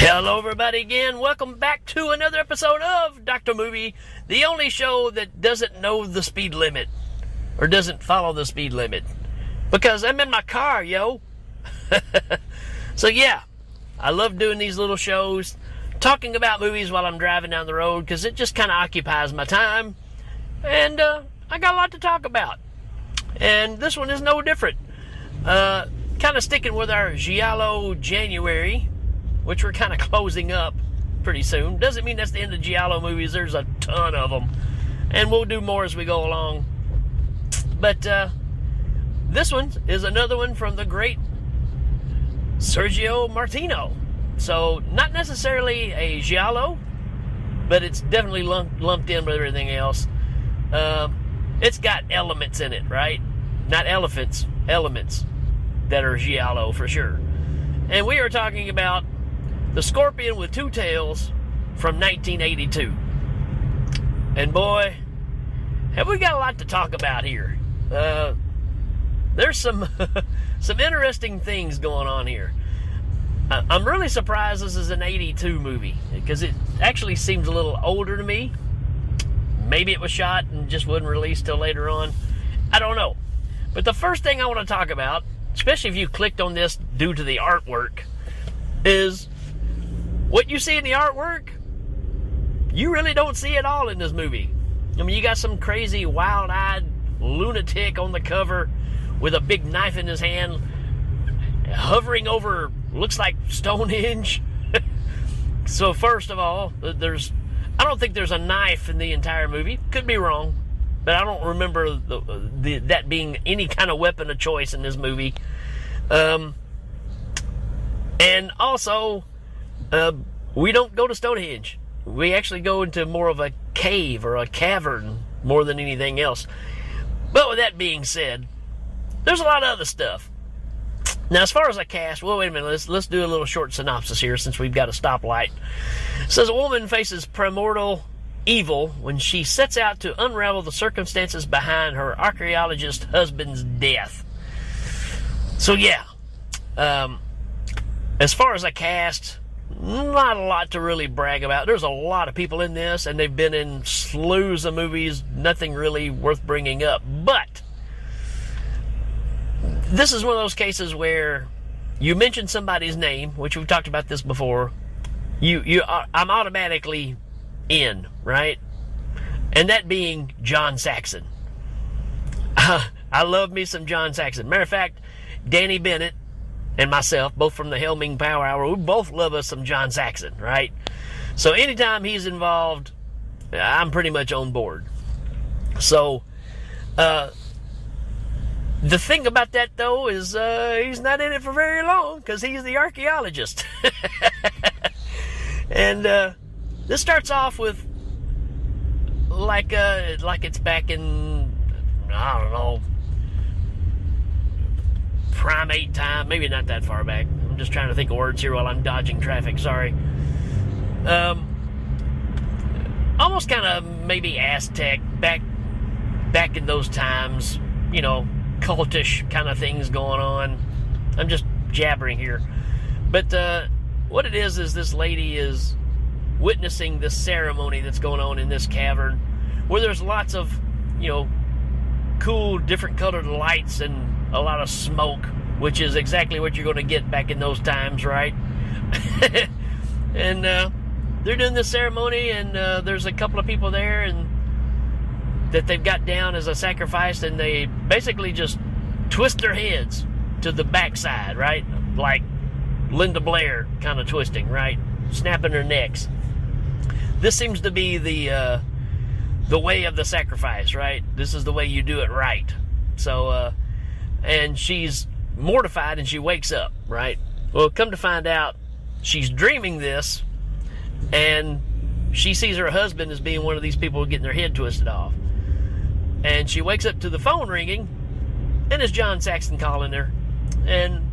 Hello everybody again, welcome back to another episode of Dr. Movie, the only show that doesn't know the speed limit, or doesn't follow the speed limit, because I'm in my car, yo. So yeah, I love doing these little shows, talking about movies while I'm driving down the road, because it just kind of occupies my time, and I got a lot to talk about, and this one is no different. Kind of sticking with our Giallo January, which we're kind of closing up pretty soon. Doesn't mean that's the end of Giallo movies. There's a ton of them. And we'll do more as we go along. But this one is another one from the great Sergio Martino. So, not necessarily a Giallo, but it's definitely lumped in with everything else. It's got elements in it, right? Not elephants, elements that are Giallo for sure. And we are talking about The Scorpion with Two Tails from 1982. And boy, have we got a lot to talk about here. There's some some interesting things going on here. I'm really surprised this is an 82 movie, because it actually seems a little older to me. Maybe it was shot and just wasn't released till later on. I don't know. But the first thing I want to talk about, especially if you clicked on this due to the artwork, is what you see in the artwork, you really don't see at all in this movie. I mean, you got some crazy, wild-eyed lunatic on the cover with a big knife in his hand, hovering over, looks like Stonehenge. So first of all, I don't think there's a knife in the entire movie. Could be wrong, but I don't remember that being any kind of weapon of choice in this movie. And also, we don't go to Stonehenge. We actually go into more of a cave or a cavern more than anything else. But with that being said, there's a lot of other stuff. Now, as far as the cast, well, wait a minute. Let's do a little short synopsis here, since we've got a stoplight. It says a woman faces primordial evil when she sets out to unravel the circumstances behind her archaeologist husband's death. So yeah, as far as a cast, not a lot to really brag about. There's a lot of people in this, and they've been in slews of movies. Nothing really worth bringing up. But this is one of those cases where you mention somebody's name, which we've talked about this before. I'm automatically in, right? And that being John Saxon. I love me some John Saxon. Matter of fact, Danny Bennett and myself, both from the Helming Power Hour, we both love us some John Saxon, right? So anytime he's involved, I'm pretty much on board. So, the thing about that, though, is he's not in it for very long, because he's the archaeologist. And this starts off with like it's back in, I don't know, primate time, maybe not that far back. I'm just trying to think of words here while I'm dodging traffic, sorry. Almost kind of maybe Aztec, back in those times, you know, cultish kind of things going on. I'm just jabbering here. But what it is this lady is witnessing this ceremony that's going on in this cavern, where there's lots of, you know, cool, different colored lights and a lot of smoke, which is exactly what you're going to get back in those times, right? And they're doing this ceremony, and there's a couple of people there and that they've got down as a sacrifice, and they basically just twist their heads to the backside, right? Like Linda Blair kind of twisting, right? Snapping their necks. This seems to be the way of the sacrifice, right? This is the way you do it right. So, and she's mortified and she wakes up, right? Well, come to find out, she's dreaming this, and she sees her husband as being one of these people getting their head twisted off. And she wakes up to the phone ringing, and it's John Saxon calling her. And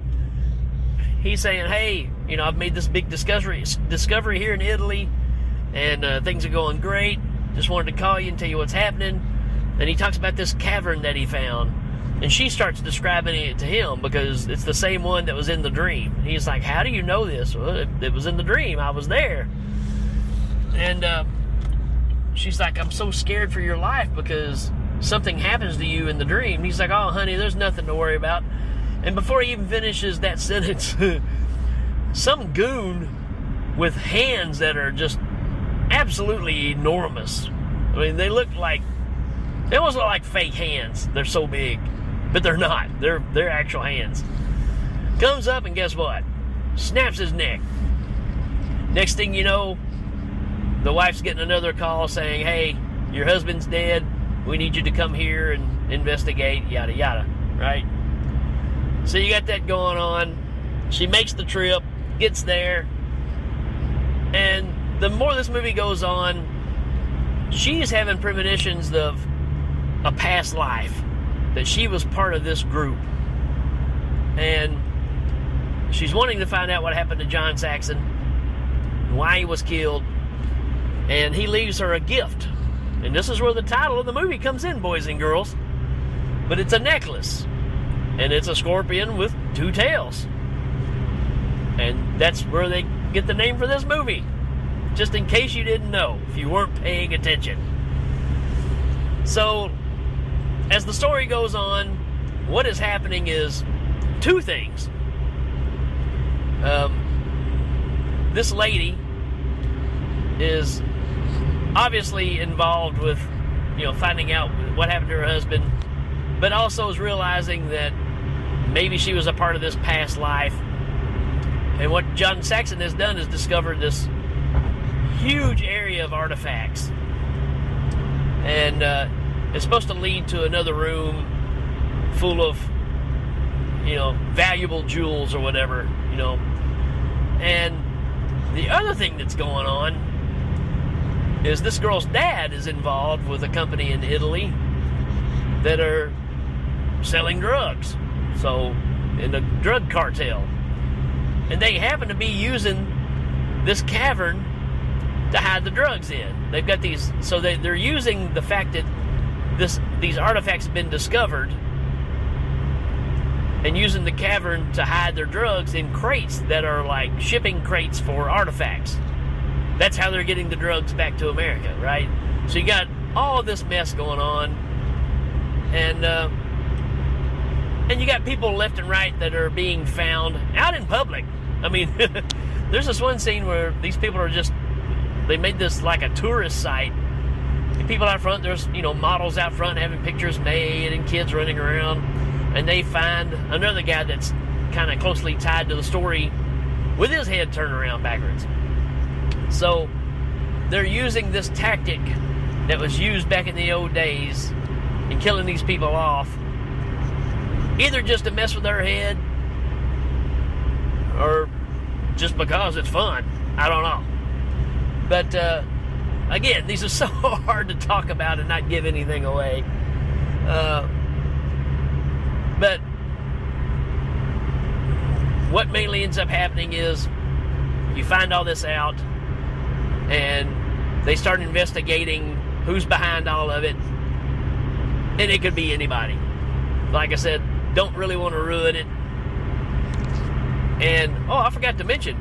he's saying, hey, you know, I've made this big discovery here in Italy, and things are going great. Just wanted to call you and tell you what's happening. And he talks about this cavern that he found. And she starts describing it to him because it's the same one that was in the dream. He's like, how do you know this? Well, it was in the dream. I was there. And she's like, I'm so scared for your life because something happens to you in the dream. And he's like, oh, honey, there's nothing to worry about. And before he even finishes that sentence, some goon with hands that are just absolutely enormous. I mean, they almost look like fake hands. They're so big. But they're not. They're actual hands. Comes up and guess what? Snaps his neck. Next thing you know, the wife's getting another call saying, hey, your husband's dead. We need you to come here and investigate, yada, yada, right? So you got that going on. She makes the trip, gets there, and the more this movie goes on, she's having premonitions of a past life, that she was part of this group. And she's wanting to find out what happened to John Saxon, why he was killed, and he leaves her a gift. And this is where the title of the movie comes in, boys and girls. But it's a necklace, and it's a scorpion with two tails. And that's where they get the name for this movie. Just in case you didn't know, if you weren't paying attention. So, as the story goes on, what is happening is two things. This lady is obviously involved with, finding out what happened to her husband, but also is realizing that maybe she was a part of this past life. And what John Saxon has done is discovered this huge area of artifacts. And it's supposed to lead to another room full of, valuable jewels or whatever, And the other thing that's going on is this girl's dad is involved with a company in Italy that are selling drugs. So, in a drug cartel. And they happen to be using this cavern to hide the drugs in. They've got these, so they're using the fact that these artifacts have been discovered and using the cavern to hide their drugs in crates that are like shipping crates for artifacts. That's how they're getting the drugs back to America, right? So you got all this mess going on, and you got people left and right that are being found out in public. I mean, there's this one scene where these people are they made this like a tourist site. And people out front, there's, models out front having pictures made and kids running around. And they find another guy that's kind of closely tied to the story with his head turned around backwards. So they're using this tactic that was used back in the old days in killing these people off, either just to mess with their head or just because it's fun. I don't know. But again, these are so hard to talk about and not give anything away. But what mainly ends up happening is you find all this out, and they start investigating who's behind all of it, and it could be anybody. Like I said, don't really want to ruin it. And, I forgot to mention,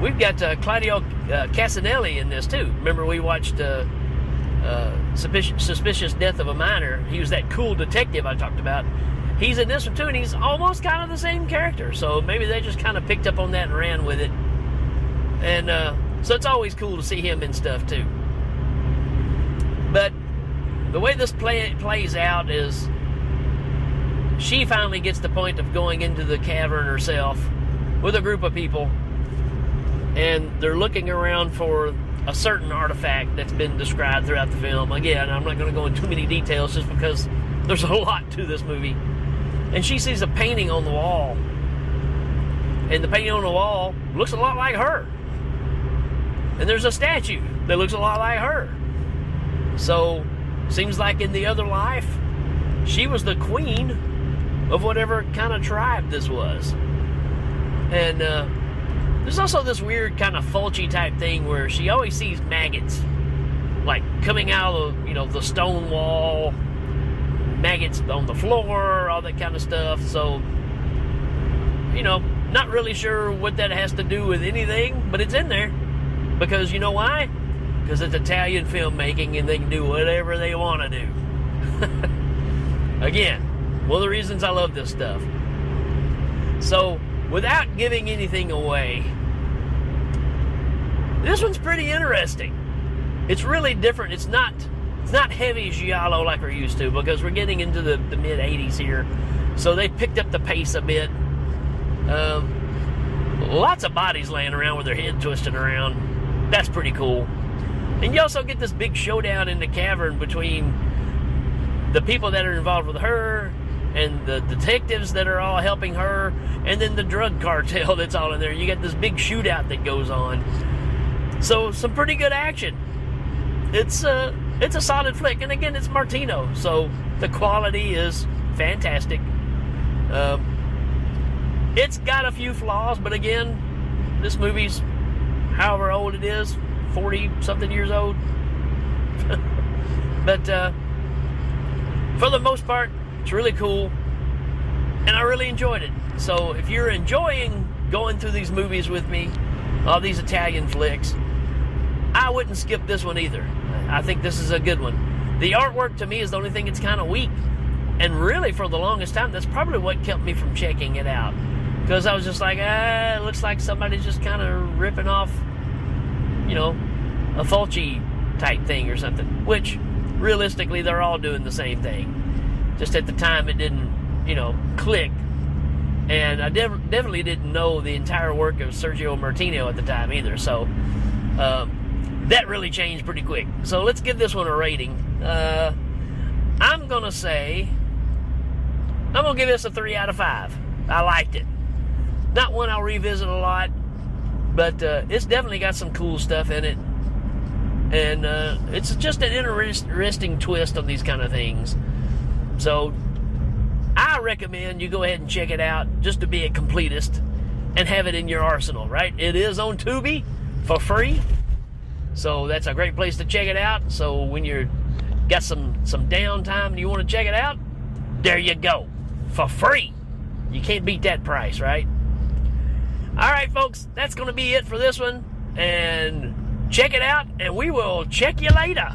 we've got Claudio Casanelli in this too. Remember we watched Suspicious Death of a Minor. He was that cool detective I talked about. He's in this one too, and he's almost kind of the same character. So maybe they just kind of picked up on that and ran with it. And so it's always cool to see him in stuff too. But the way this plays out is she finally gets the point of going into the cavern herself with a group of people, and they're looking around for a certain artifact that's been described throughout the film. Again, I'm not going to go into too many details just because there's a lot to this movie. And she sees a painting on the wall, and the painting on the wall looks a lot like her. And there's a statue that looks a lot like her. So, seems like in the other life, she was the queen of whatever kind of tribe this was. And there's also this weird kind of Fulci type thing where she always sees maggots, like coming out of the stone wall, maggots on the floor, all that kind of stuff. So, you know, not really sure what that has to do with anything, but it's in there. Because you know why? Because it's Italian filmmaking and they can do whatever they want to do. Again, one of the reasons I love this stuff. So, without giving anything away, this one's pretty interesting. It's really different. It's not heavy giallo like we're used to, because we're getting into the mid-80s here. So they picked up the pace a bit. Lots of bodies laying around with their head twisting around. That's pretty cool. And you also get this big showdown in the cavern between the people that are involved with her and the detectives that are all helping her, and then the drug cartel that's all in there. You got this big shootout that goes on. So some pretty good action. It's a solid flick, and again, it's Martino, so the quality is fantastic. It's got a few flaws, but again, this movie's however old it is, 40-something years old. But for the most part, it's really cool, and I really enjoyed it. So if you're enjoying going through these movies with me, all these Italian flicks, I wouldn't skip this one either. I think this is a good one. The artwork to me is the only thing that's kind of weak. And really, for the longest time, that's probably what kept me from checking it out. Because I was just like, it looks like somebody's just kind of ripping off, you know, a Fulci type thing or something. Which, realistically, they're all doing the same thing. Just at the time, it didn't, you know, click. And I definitely didn't know the entire work of Sergio Martino at the time either. So, that really changed pretty quick. So let's give this one a rating. I'm going to give this a 3 out of 5. I liked it. Not one I'll revisit a lot, but it's definitely got some cool stuff in it. And it's just an interesting twist on these kind of things. So I recommend you go ahead and check it out just to be a completist and have it in your arsenal, right? It is on Tubi for free. So that's a great place to check it out. So when you're got some downtime and you want to check it out, there you go. For free. You can't beat that price, right? Alright, folks, that's going to be it for this one. And check it out, and we will check you later.